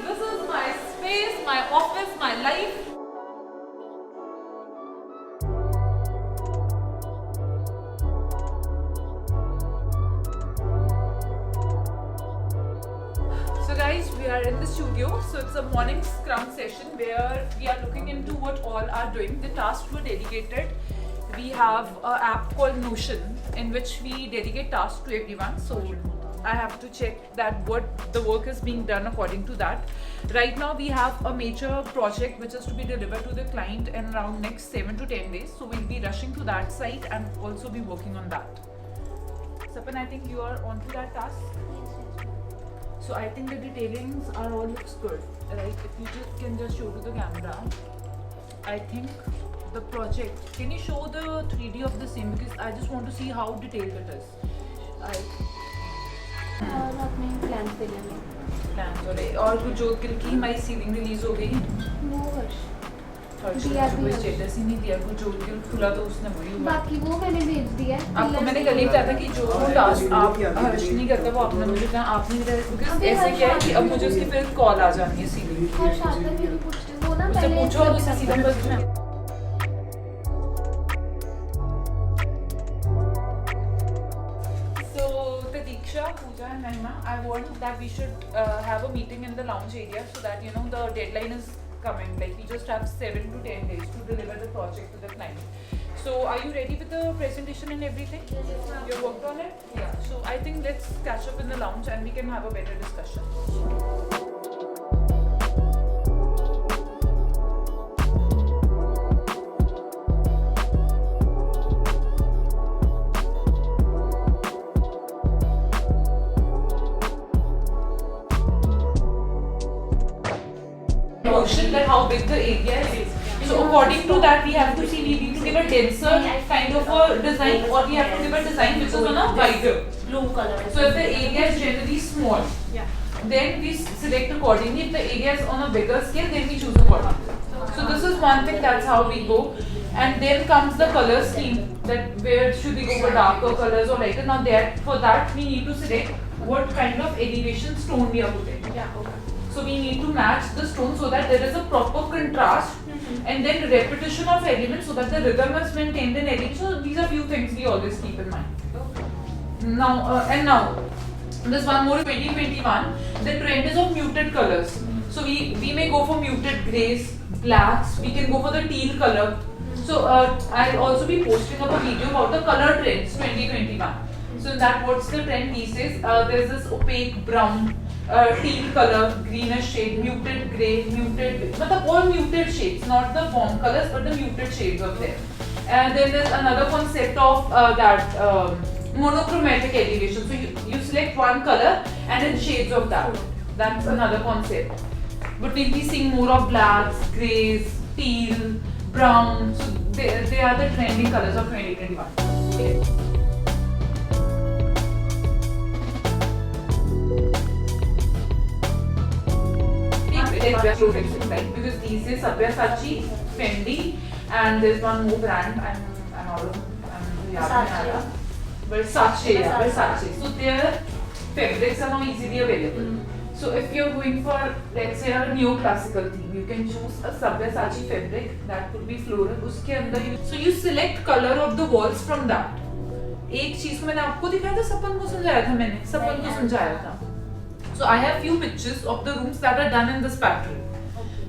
this is my space, my office, my life. So guys, we are in the studio. So it's a morning scrum session where we are looking into what all are doing. The tasks were delegated. We have an app called Notion in which we delegate tasks to everyone. So I have to check that what the work is being done according to that. Right now we have a major project which is to be delivered to the client in around next 7 to 10 days. So we'll be rushing to that site and also be working on that. Sapan, I think you are onto that task. So I think the detailings are all looks good, right? If you can just show to the camera. I think the project. Can you show the 3D of the same, because I just want to see how detailed it is. और आपने plans दे लेंगे plans और कुछ जो की हमारी ceiling release हो गई वो फर्श कोई स्टेटस ही नहीं दिया, कुछ जो खुला तो उसने वही हुआ। बाकी वो मैंने भेज दिया है। आपको मैंने कल ही कहा था कि जो टास्क आप हर्ष नहीं करता वो आपने मुझे कहा, आपने ऐसे किया है कि अब मुझे उसकी फिर कॉल आ जानी है सीधी। और शायद तक ये पूछते वो ना उससे पहले पूछो और उससे सीधा बस में। Pooja and Mahima, I want that we should have a meeting in the lounge area so that you know the deadline is coming. Like we just have 7 to 10 days to deliver the project to the client. So are you ready with the presentation and everything? You worked on it? Yeah. So I think let's catch up in the lounge and we can have a better discussion. That how big the area is. So according to that we have to see, we need to give a denser kind of a design or we have to give a design which is on a wider blue color. So if the area is generally small, then we select accordingly. If the area is on a bigger scale, then we choose accordingly. So this is one thing, that's how we go. And then comes the color scheme, that where should we go for darker colors or lighter. Now for that we need to select what kind of elevation stone we are putting. So we need to match the stone so that there is a proper contrast and then repetition of elements so that the rhythm is maintained in everything. So these are few things we always keep in mind. Now there's one more. 2021, the trend is of muted colors. So we may go for muted greys, blacks, we can go for the teal color. So I'll also be posting up a video about the color trends 2021. So in that, what's the trend these days? There's this opaque brown, teal color, greenish shade, muted grey, muted, all muted shades, not the warm colors but the muted shades of them. And then there's another concept of monochromatic elevation. So you select one color and then shades of that. That's another concept. But we'll be seeing more of blacks, greys, teal, brown. So they are the trending colors of 2021. Okay. Right? Because these is Sabyasachi, Fendi, and there's one more brand. Versace. So their fabrics are now easily available. So if you're going for, let's say, a neoclassical theme, you can choose a Sabyasachi fabric that could be floral. उसके अंदर so you select color of the walls from that. एक चीज को मैंने आपको दिखाया था, सपन को समझाया था. So I have few pictures of the rooms that are done in this pattern.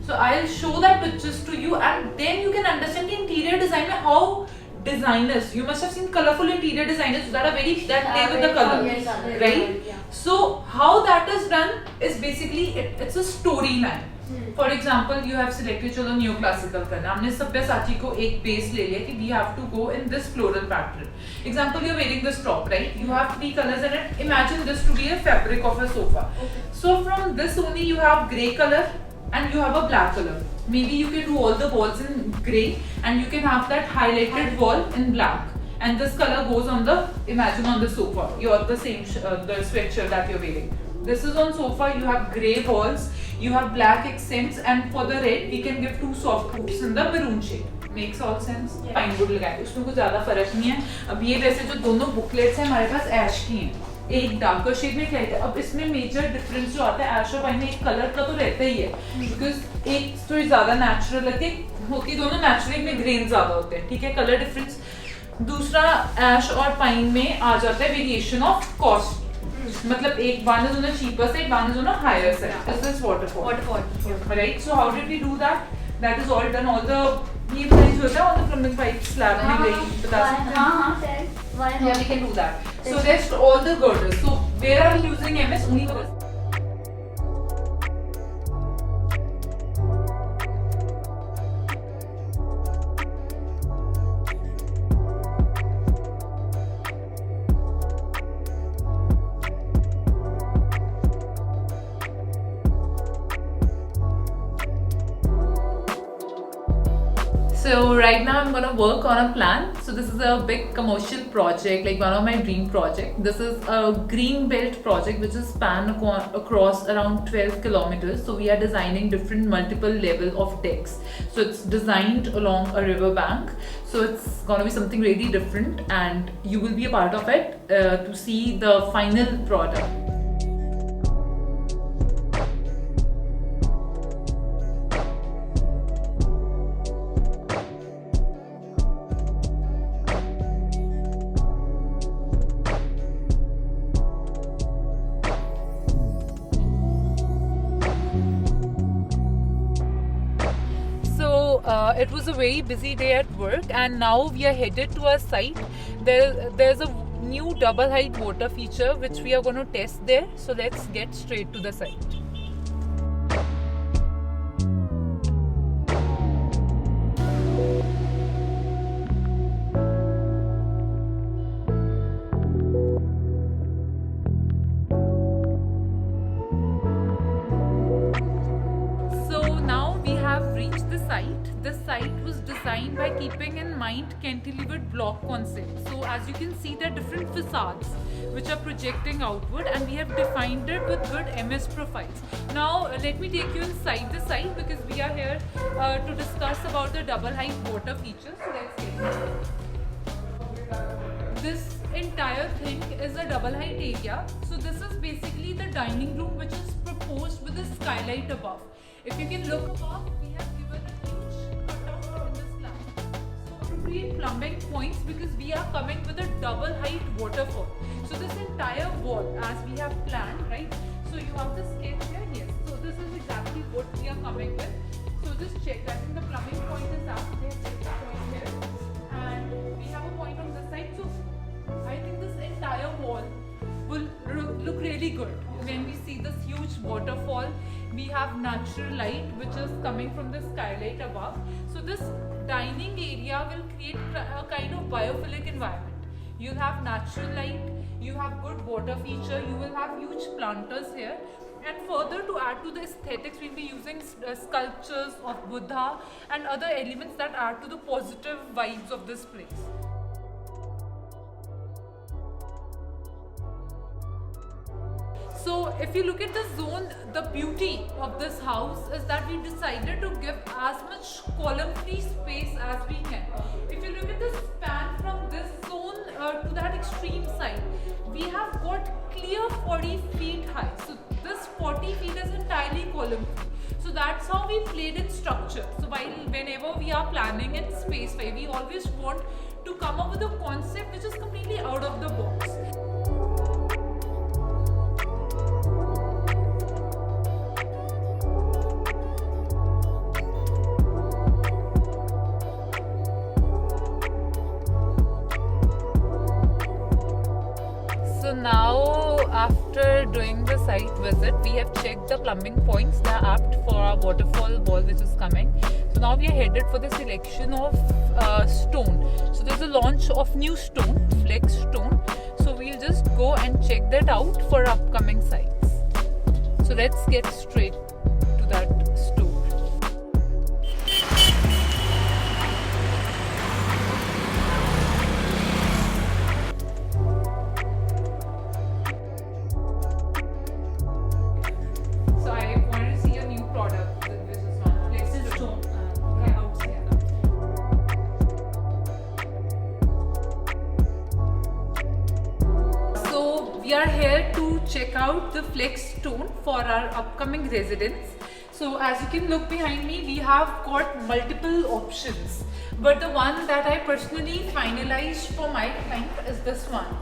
So I'll show that pictures to you and then you can understand the interior design how designers, you must have seen colorful interior designers that play with the color, right? So how that is done is basically it's a storyline. For example, you have selected चलो neoclassical करना, हमने सब्यासाची को एक base ले लिया कि we have to go in this floral pattern. Example, you're wearing this top, right? You have 3 colors in it. Imagine this to be a fabric of a sofa. So from this only you have grey color and you have a black color. Maybe you can do all the walls in grey and you can have that highlighted wall in black. And this color goes on the, imagine on the sofa. You're the same, the sweatshirt that you're wearing. This is on sofa, you have grey walls, you have black accents, and for the red, we can give 2 soft boots in the maroon shade. Makes all sense? Pine wood लगाए, उसमें कुछ ज़्यादा फर्क नहीं है. अब ये वैसे जो दोनों booklets हैं हमारे पास ash की हैं. एक डार्कर शेड में एक लाइट है। अब इसमें मेजर डिफरेंस जो आता है ऐश और वाइन में, एक कलर का तो रहता ही है, बिकॉज एक थोड़ी ज्यादा नेचुरल लगती है, होती दोनों नेचुरल में ग्रेन ज्यादा होते हैं, ठीक है, कलर डिफरेंस। दूसरा ऐश और पाइन में आ जाता है वेरिएशन ऑफ कॉस्ट, मतलब एक one is on the cheaper side, one is on the higher side. This is waterfall, right? So how did we do that? That is all done. All the ये price होता है on the plumbing pipe slab में, वही बता सकते हैं। Why Yeah, we can do that. So rest all the girders. So where are we using MS? Only for this. So right now I'm gonna work on a plan. So this is a big commercial project, like one of my dream project. This is a green belt project which is span across around 12 kilometers. So we are designing different multiple level of decks. So it's designed along a river bank. So it's gonna be something really different, and you will be a part of it to see the final product. It was a very busy day at work, and now we are headed to our site. There's a new double height water feature which we are going to test there. So let's get straight to the site. This site was designed by keeping in mind cantilevered block concept. So as you can see, there are different facades which are projecting outward, and we have defined it with good MS profiles. Now let me take you inside the site, because we are here to discuss about the double height water feature. So let's get into it. This entire thing is a double height area. So this is basically the dining room which is proposed with a skylight above. If you can look above, we have given a huge cutout in this slab. So appropriate plumbing points, because we are coming with a double height waterfall. So this entire wall, as we have planned, right? So you have the sketch here. Yes. So this is exactly what we are coming with. So just check. I think the plumbing point is up. They have checked the point here, and we have a point on this side. So I think this entire wall will look really good when we see this huge waterfall. We have natural light which is coming from the skylight above. So this dining area will create a kind of biophilic environment. You'll have natural light, you have good water feature, you will have huge planters here. And further, to add to the aesthetics, we'll be using sculptures of Buddha and other elements that add to the positive vibes of this place. So if you look at the zone, the beauty of this house is that we decided to give as much column-free space as we can. If you look at the span from this zone to that extreme side, we have got clear 40 feet high. So this 40 feet is entirely column-free. So that's how we played in structure. So whenever we are planning in space, we always want to come up with a concept which is completely out of the box. So now, after doing the site visit, we have checked the plumbing points that are apt for our waterfall wall which is coming. So now we are headed for the selection of stone. So there's a launch of new stone, flex stone. So we'll just go and check that out for upcoming sites. So let's get straight to that store. We are here to check out the flex stone for our upcoming residents. So as you can look behind me, we have got multiple options, but the one that I personally finalized for my client is this one.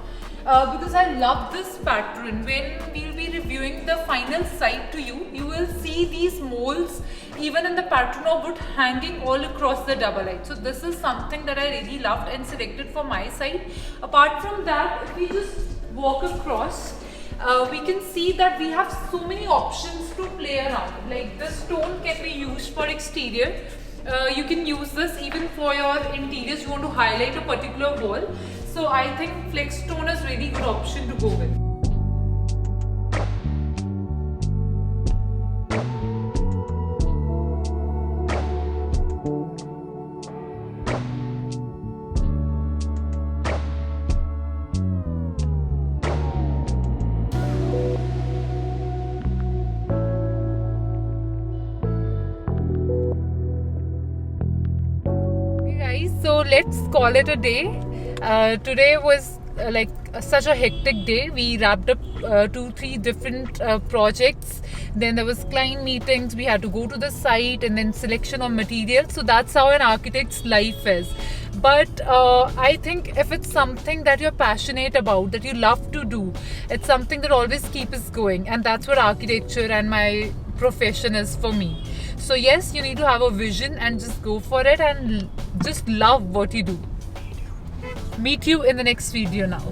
Because I love this pattern. When we'll be reviewing the final site to you, you will see these molds even in the pattern of wood hanging all across the double light. So this is something that I really loved and selected for my site. Apart from that, if we just walk across, we can see that we have so many options to play around. Like this stone can be used for exterior. You can use this even for your interiors. You want to highlight a particular wall. So I think flex stone is really good option to go with. So let's call it a day. Today was like such a hectic day. We wrapped up 2-3 different projects. Then there was client meetings. We had to go to the site and then selection of materials. So that's how an architect's life is. But I think if it's something that you're passionate about, that you love to do, it's something that always keeps us going. And that's what architecture and my profession is for me. So yes, you need to have a vision and just go for it and just love what you do. Meet you in the next video now.